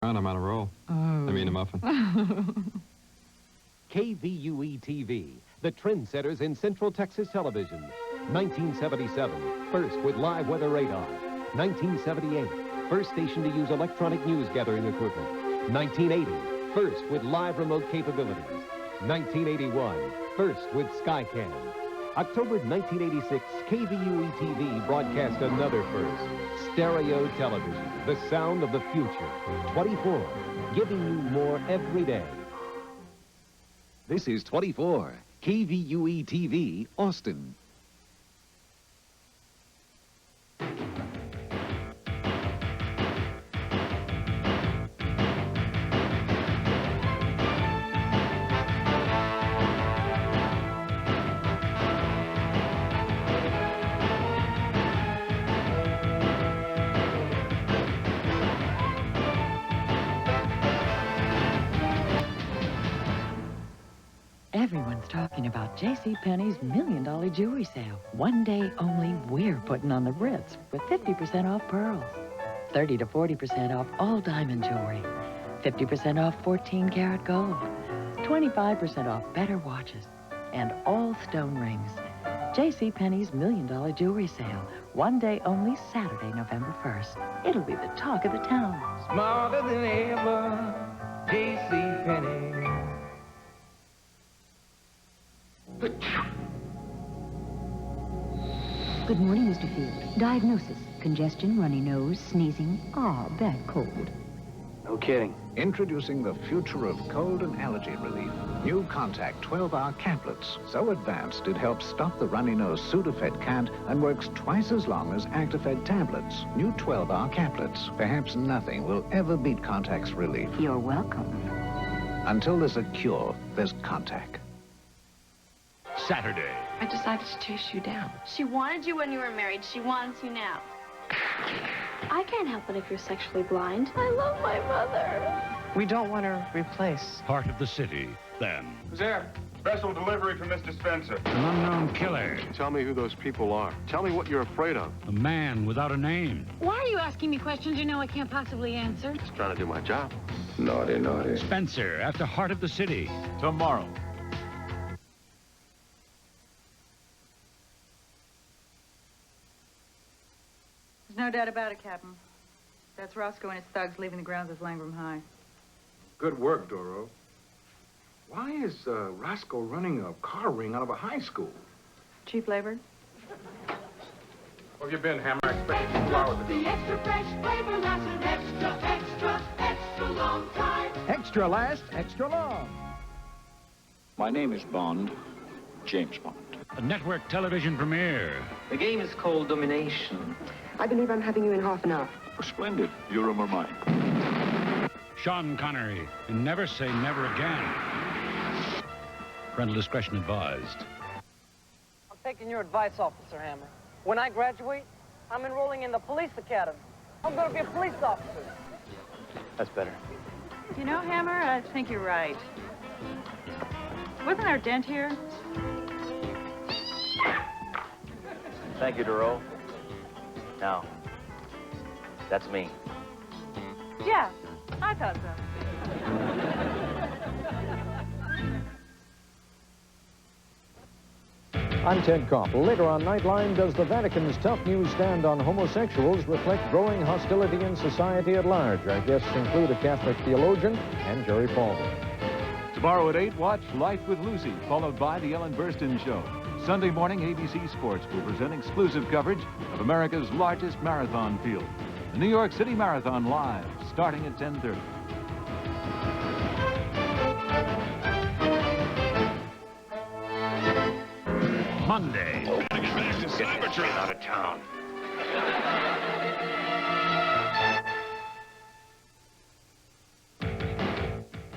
friend, I'm on a roll. Oh. I mean a muffin. KVUE TV, the trendsetters in Central Texas television. 1977, first with live weather radar. 1978, first station to use electronic news gathering equipment. 1980, first with live remote capabilities. 1981, first with Skycam. October 1986, KVUE TV broadcast another first. Stereo television, the sound of the future. 24, giving you more every day. This is 24, KVUE TV, Austin. Everyone's talking about JCPenney's $1 Million Jewelry Sale. One day only, we're putting on the Ritz with 50% off pearls, 30 to 40% off all diamond jewelry, 50% off 14-karat gold, 25% off better watches, and all stone rings. JCPenney's $1 Million Jewelry Sale. One day only, Saturday, November 1st. It'll be the talk of the town. Smarter than ever, JCPenney. Good morning, Mr. Field. Diagnosis: congestion, runny nose, sneezing, bad cold. No kidding. Introducing the future of cold and allergy relief. New Contac 12-hour caplets. So advanced it helps stop the runny nose Sudafed can't and works twice as long as Actifed tablets. New 12-hour caplets. Perhaps nothing will ever beat Contac's relief. You're welcome. Until there's a cure, there's Contac. Saturday. I decided to chase you down. She wanted you when you were married. She wants you now. I can't help it if you're sexually blind. I love my mother. We don't want to replace. Heart of the city, then. Who's there? Special delivery for Mr. Spencer. An unknown killer. Tell me who those people are. Tell me what you're afraid of. A man without a name. Why are you asking me questions you know I can't possibly answer? Just trying to do my job. Naughty, naughty. Spencer, after Heart of the City. Tomorrow. There's no doubt about it, Captain. That's Roscoe and his thugs leaving the grounds of Langram High. Good work, Doro. Why is Roscoe running a car ring out of a high school? Cheap labor? Where have you been, Hammer? I expect you 2 hours ago. The extra fresh flavor lasted extra long time. Extra last, extra long. My name is Bond, James Bond. A network television premiere. The game is called Domination. I believe I'm having you in half an hour. Oh, splendid. Your room or mine. Sean Connery in Never Say Never Again. Parental discretion advised. I'm taking your advice, Officer Hammer. When I graduate, I'm enrolling in the police academy. I'm going to be a police officer. That's better. You know, Hammer, I think you're right. Wasn't our dent here? Thank you, Duro. Now, that's me. Yeah, I thought so. I'm Ted Kopp. Later on Nightline, does the Vatican's tough news stand on homosexuals reflect growing hostility in society at large? Our guests include a Catholic theologian and Jerry Falwell. Tomorrow at 8, watch Life with Lucy, followed by The Ellen Burstyn Show. Sunday morning, ABC Sports will present exclusive coverage of America's largest marathon field. The New York City Marathon live, starting at 10:30. Monday. Gotta get back to Cybertron. Out of town.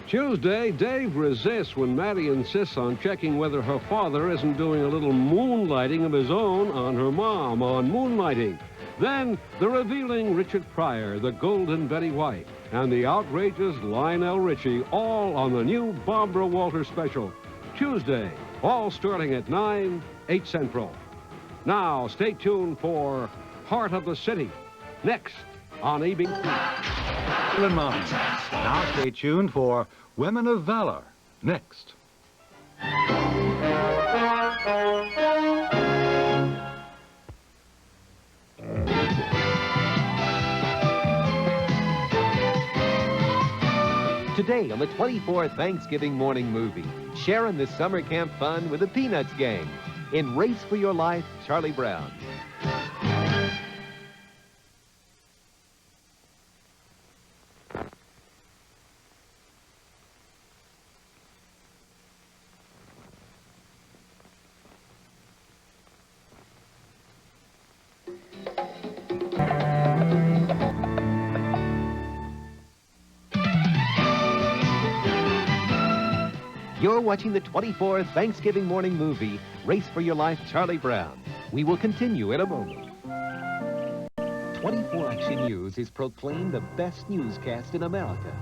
Tuesday, Dave resists when Maddie insists on checking whether her father isn't doing a little moonlighting of his own on her mom on Moonlighting. Then, the revealing Richard Pryor, the golden Betty White, and the outrageous Lionel Richie, all on the new Barbara Walters special. Tuesday, all starting at 9, 8 Central. Now, stay tuned for Heart of the City. Next, on ABC. Moms. Now stay tuned for Women of Valor. Next. Today on the 24th Thanksgiving morning movie, sharing the summer camp fun with the Peanuts gang. In Race for Your Life, Charlie Brown. You're watching the 24th Thanksgiving morning movie, Race for Your Life, Charlie Brown. We will continue in a moment. 24 Action News is proclaimed the best newscast in America.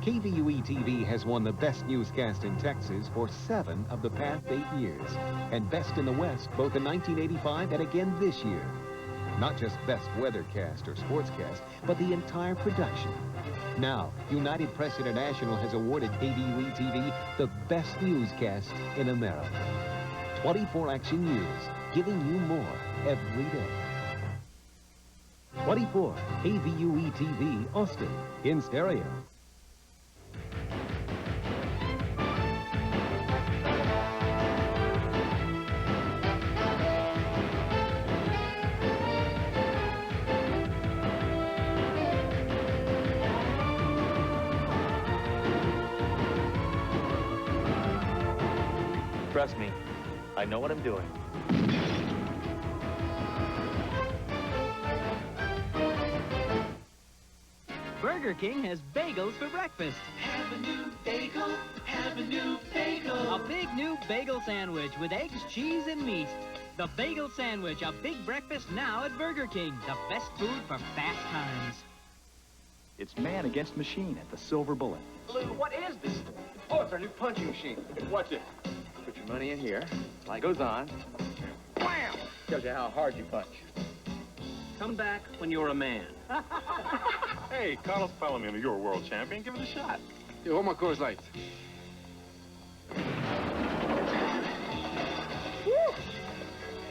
KVUE TV has won the best newscast in Texas for 7 of the past 8 years, and best in the West both in 1985 and again this year. Not just best weathercast or sportscast, but the entire production. Now, United Press International has awarded KVUE TV the best newscast in America. 24 Action News, giving you more every day. 24 KVUE TV, Austin, in stereo. Trust me, I know what I'm doing. Burger King has bagels for breakfast. Have a new bagel, have a new bagel. A big new bagel sandwich with eggs, cheese, and meat. The Bagel Sandwich, a big breakfast now at Burger King. The best food for fast times. It's man against machine at the Silver Bullet. Lou, what is this? Oh, it's our new punching machine. Watch it. Put your money in here. Light goes on. Wham! Tells you how hard you punch. Come back when you're a man. Hey, Carlos Palomino, you're a world champion. Give it a shot. Yo, hold my Coors Light.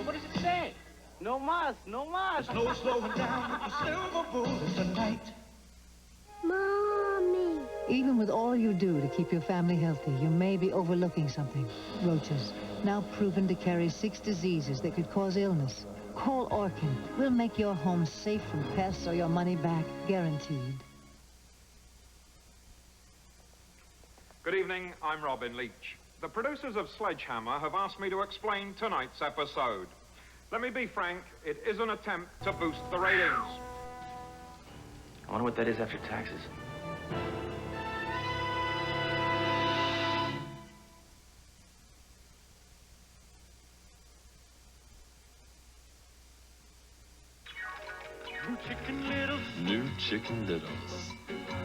What does it say? No mas, no mas. There's no slowing down with the Silver Bullet tonight. Mommy. Even with all you do to keep your family healthy, you may be overlooking something. Roaches, now proven to carry 6 diseases that could cause illness. Call Orkin. We'll make your home safe from pests or your money back, guaranteed. Good evening, I'm Robin Leach. The producers of Sledge Hammer have asked me to explain tonight's episode. Let me be frank, it is an attempt to boost the ratings. I wonder what that is after taxes. New Chicken Littles. New Chicken Littles.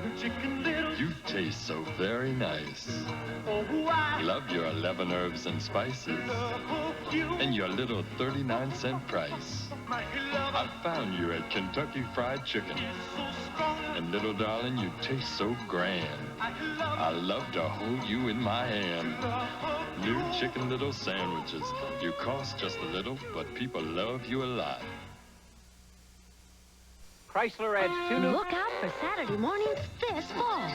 New Chicken Littles. You taste so very nice. Oh, I Love your 11 herbs and spices. love you. And your little 39-cent price. My love. I found you at Kentucky Fried Chicken. And little darling, you taste so grand. I love to hold you in my hand. New Chicken Little sandwiches. You cost just a little, but people love you a lot. Chrysler adds 2 new... Look out for Saturday mornings this fall.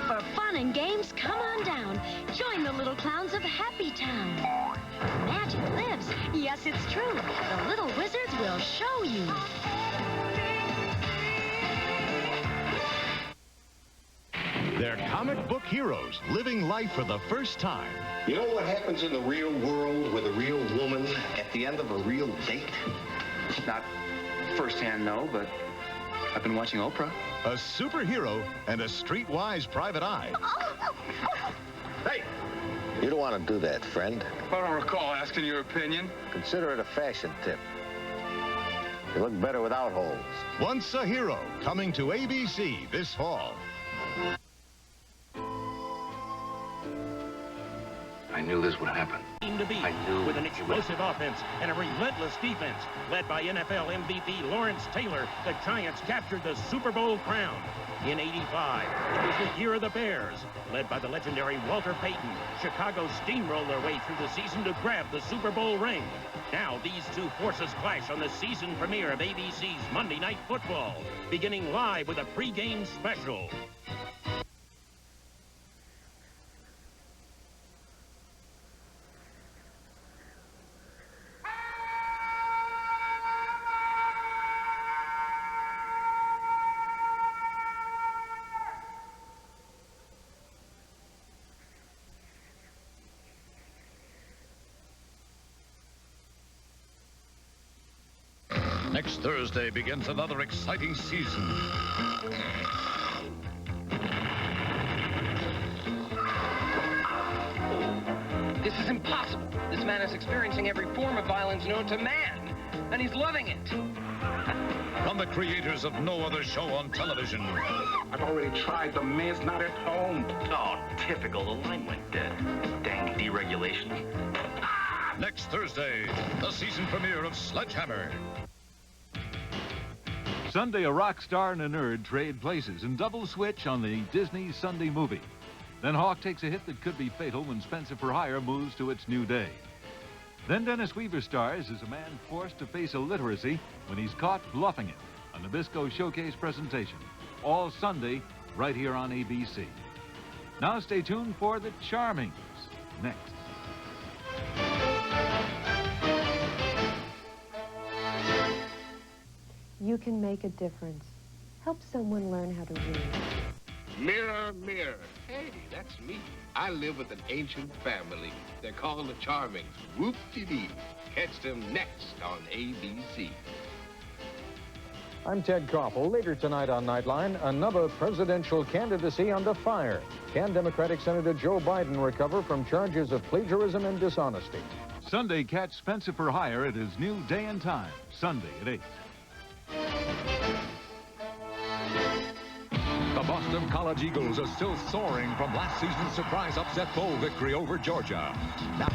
For fun and games, come on down. Join the little clowns of Happy Town. Magic lives. Yes, it's true. The little wizards will show you. They're comic book heroes living life for the first time. You know what happens in the real world with a real woman at the end of a real date? Not firsthand, no, but I've been watching Oprah. A superhero and a streetwise private eye. Hey! You don't want to do that, friend. I don't recall asking your opinion. Consider it a fashion tip. You look better without holes. Once a Hero, coming to ABC this fall. I knew this would happen. team to beat. With an explosive offense and a relentless defense. Led by NFL MVP Lawrence Taylor, the Giants captured the Super Bowl crown. In '85, it was the year of the Bears. Led by the legendary Walter Payton, Chicago steamrolled their way through the season to grab the Super Bowl ring. Now these two forces clash on the season premiere of ABC's Monday Night Football, beginning live with a pregame special. Next Thursday begins another exciting season. This is impossible. This man is experiencing every form of violence known to man, and he's loving it. From the creators of no other show on television. I've already tried. The man's not at home. Oh, typical. The line went dead. Dang deregulation. Next Thursday, the season premiere of Sledge Hammer. Sunday, a rock star and a nerd trade places and double switch on the Disney Sunday movie. Then Hawk takes a hit that could be fatal when Spencer for Hire moves to its new day. Then Dennis Weaver stars as a man forced to face illiteracy when he's caught bluffing it. A Nabisco Showcase presentation. All Sunday, right here on ABC. Now stay tuned for The Charmings. Next. You can make a difference. Help someone learn how to read. Mirror, mirror. Hey, that's me. I live with an ancient family. They're called the Charmings. Whoop-de-dee. Catch them next on ABC. I'm Ted Koppel. Later tonight on Nightline, another presidential candidacy under fire. Can Democratic Senator Joe Biden recover from charges of plagiarism and dishonesty? Sunday, catch Spencer for Hire at his new day and time. Sunday at 8. The Boston College Eagles are still soaring from last season's surprise upset bowl victory over Georgia. Now,